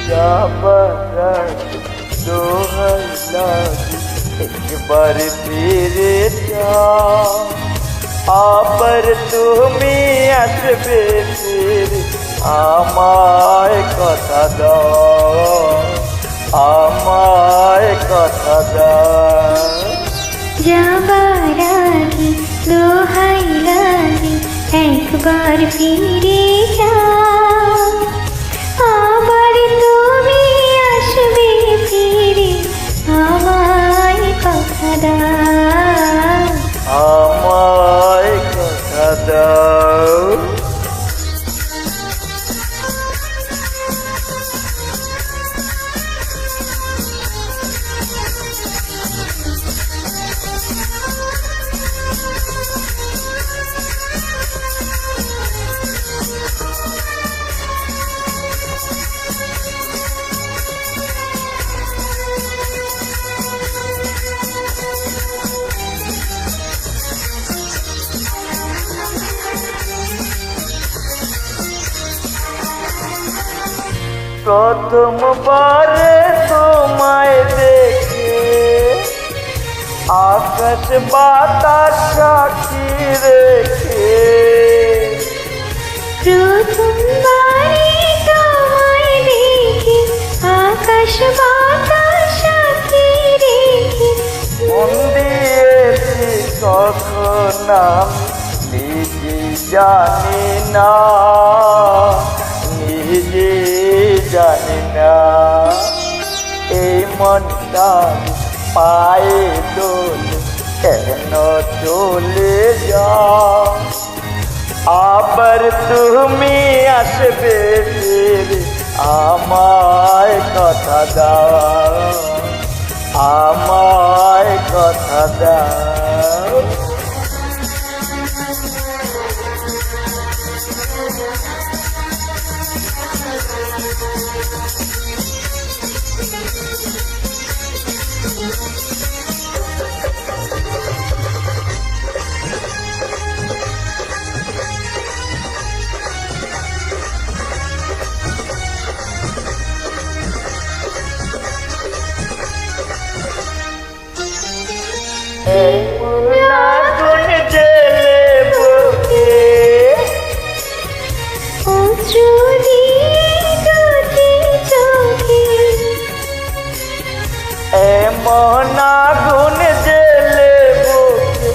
যাবার আগে দোহাই লাগে একবার ফিরে যাও, আবার তুমি আসবে ফিরে আমায় কথা দাও, আমায় কথা দাও। যাবার আগে দোহাই লাগে একবার ফিরে যাও, আবার তুমি আসবে ফিরে আমায় কথা দাও, আমায় কথা দাও। প্রথমবারে তোমায় দেখে আকাশ বাতাস সাক্ষী রেখে, প্রথমবারে তোমায় দেখে আকাশ বাতাস সাক্ষী রেখে, মন দিয়েছি কখন আমি নিজে জানি না, নিজে জানি না। এই মনটা পায়ে দোলে কেন চলে যাও, আবার তুমি আসবে ফিরে আমায় কথা দাও, আমায় কথা দাও। আগুন জেলে বুকে অশ্রু দিয়ে দুটি চোখে, এমন আগুন জেলে বুকে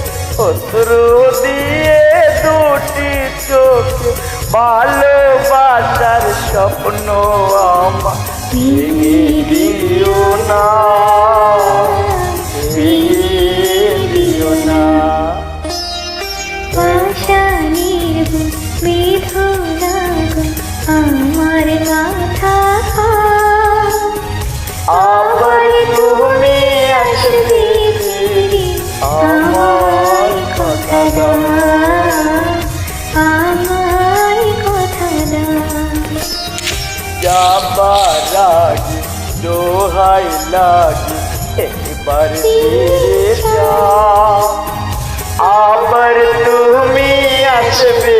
অশ্রু দিয়ে দুটি চোখে, ভালোবাসার স্বপ্ন আমার ভেঙে দিও না, ভেঙে দিও না। পাষাণের বুক বেদনা গো আমার মাথা খাও, আবার তুমি আসবে ফিরে আমায় কথা দাও, আমায় কথা দাও। যাবার আগে দোহাই লাগে একবার ফিরে যাও, আবার তুমি আসবে